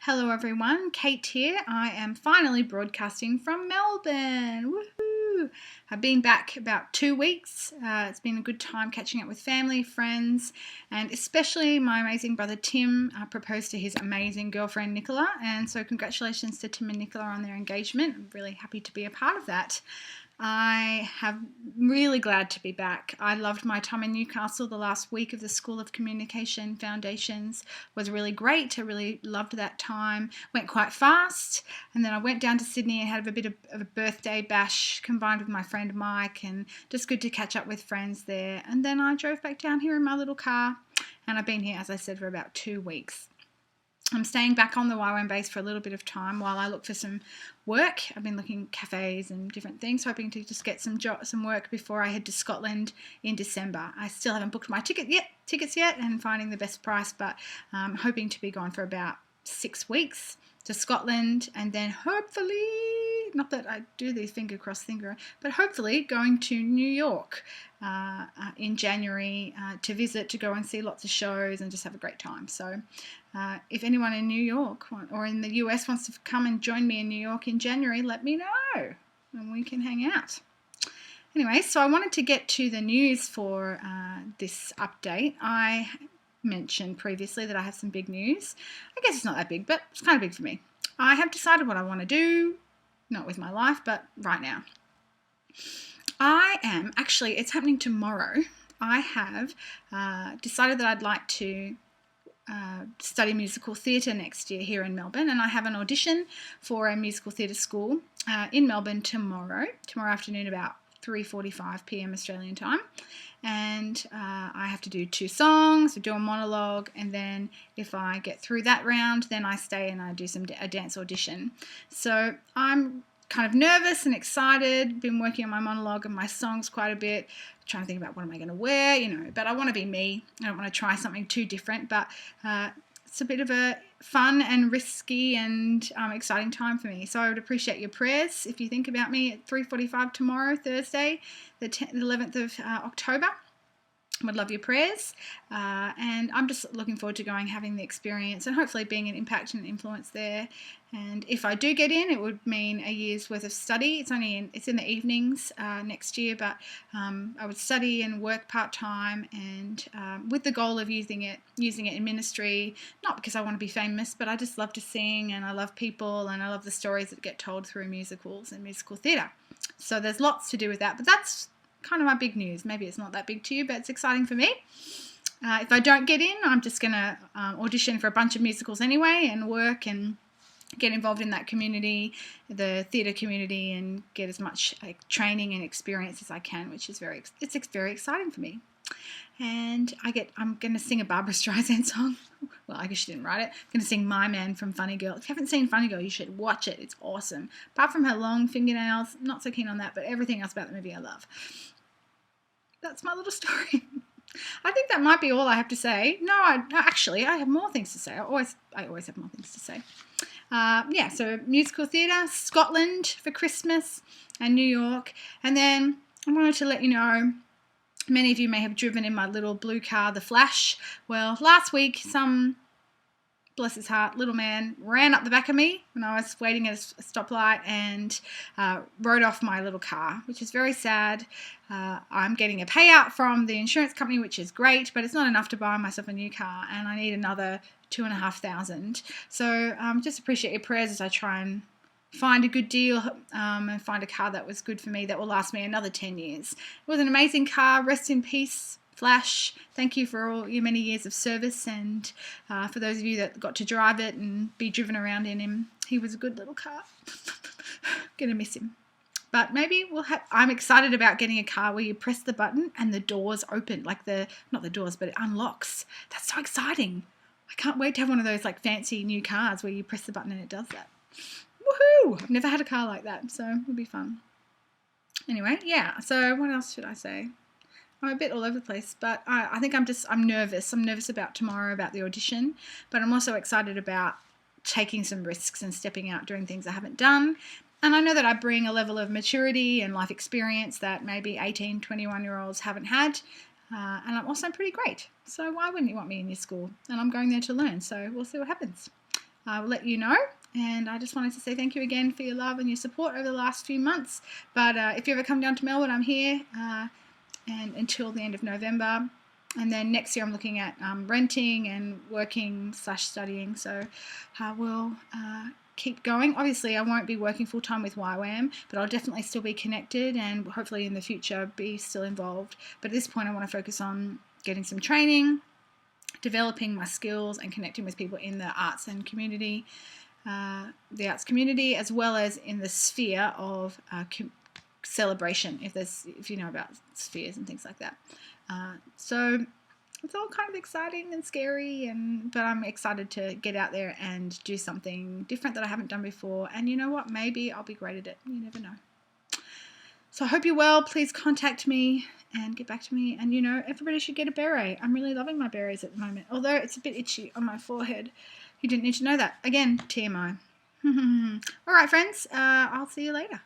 Hello everyone, Kate here. I am finally broadcasting from Melbourne. Woohoo! I've been back about 2 weeks. It's been a good time catching up with family, friends, and especially my amazing brother Tim proposed to his amazing girlfriend Nicola. And so congratulations to Tim and Nicola on their engagement. I'm really happy to be a part of that. I am really glad to be back. I loved my time in Newcastle. The last week of the School of Communication Foundations was really great. I really loved that time. Went quite fast, and then I went down to Sydney and had a bit of a birthday bash combined with my friend Mike, and just good to catch up with friends there. And then I drove back down here in my little car, and I've been here, as I said, for about 2 weeks. I'm staying back on the YWAM base for a little bit of time while I look for some work. I've been looking at cafes and different things, hoping to just get some work before I head to Scotland in December. I still haven't booked my tickets yet and finding the best price, but I'm hoping to be gone for about 6 weeks to Scotland, and then hopefully, not that I do the finger cross finger, but hopefully going to New York in January to visit, to go and see lots of shows and just have a great time. So if anyone in New York or in the US wants to come and join me in New York in January, let me know and we can hang out. Anyway, so I wanted to get to the news for this update. I mentioned previously that I have some big news. I guess it's not that big, but it's kind of big for me. I have decided what I want to do, not with my life, but right now. It's happening tomorrow. I have decided that I'd like to study musical theatre next year here in Melbourne, and I have an audition for a musical theatre school in Melbourne tomorrow afternoon about 3:45 p.m. Australian time, and I have to do 2 songs, do a monologue, and then if I get through that round, then I stay and I do a dance audition. So I'm kind of nervous and excited, been working on my monologue and my songs quite a bit, trying to think about what am I going to wear, but I want to be me. I don't want to try something too different, but it's a bit of a fun and risky and exciting time for me. So I would appreciate your prayers if you think about me at 3:45 tomorrow, Thursday, the 11th of October. I would love your prayers, and I'm just looking forward to having the experience and hopefully being an impact and influence there. And if I do get in, it would mean a year's worth of study. It's in the evenings next year, but I would study and work part-time, and with the goal of using it in ministry, not because I want to be famous, but I just love to sing and I love people and I love the stories that get told through musicals and musical theatre. So there's lots to do with that, but that's kind of my big news. Maybe it's not that big to you, but it's exciting for me. If I don't get in, I'm just going to audition for a bunch of musicals anyway and work and get involved in that community, the theatre community, and get as much training and experience as I can, which is very exciting for me. And I'm going to sing a Barbra Streisand song. Well, I guess she didn't write it. I'm going to sing My Man from Funny Girl. If you haven't seen Funny Girl, you should watch it. It's awesome. Apart from her long fingernails, not so keen on that, but everything else about the movie I love. That's my little story. I think that might be all I have to say. No, actually, I have more things to say. I always have more things to say. So musical theatre, Scotland for Christmas, and New York. And then I wanted to let you know, many of you may have driven in my little blue car, the Flash. Well, last week, some, bless his heart, little man ran up the back of me when I was waiting at a stoplight and rode off my little car, which is very sad. I'm getting a payout from the insurance company, which is great, but it's not enough to buy myself a new car, and I need another $2,500. So just appreciate your prayers as I try and find a good deal and find a car that was good for me, that will last me another 10 years. It was an amazing car. Rest in peace, Flash. Thank you for all your many years of service, and for those of you that got to drive it and be driven around in him, he was a good little car. Gonna miss him. But maybe I'm excited about getting a car where you press the button and the doors open, not the doors, but it unlocks. That's so exciting. I can't wait to have one of those fancy new cars where you press the button and it does that. Woohoo! I've never had a car like that, so it'll be fun. Anyway, yeah, so what else should I say? I'm a bit all over the place, but I think I'm nervous. I'm nervous about tomorrow, about the audition, but I'm also excited about taking some risks and stepping out, doing things I haven't done. And I know that I bring a level of maturity and life experience that maybe 18, 21-year-olds haven't had. And I'm also pretty great. So why wouldn't you want me in your school? And I'm going there to learn, so we'll see what happens. I will let you know. And I just wanted to say thank you again for your love and your support over the last few months. But if you ever come down to Melbourne, I'm here and until the end of November. And then next year I'm looking at renting and working / studying. So I will keep going. Obviously, I won't be working full-time with YWAM, but I'll definitely still be connected and hopefully in the future be still involved. But at this point, I want to focus on getting some training, developing my skills, and connecting with people in the arts and community, as well as in the sphere of celebration, if you know about spheres and things like that. So it's all kind of exciting and scary, but I'm excited to get out there and do something different that I haven't done before. And you know what? Maybe I'll be great at it. You never know. So I hope you're well. Please contact me and get back to me. And you know, everybody should get a beret. I'm really loving my berets at the moment, although it's a bit itchy on my forehead. You didn't need to know that. Again, TMI. All right, friends. I'll see you later.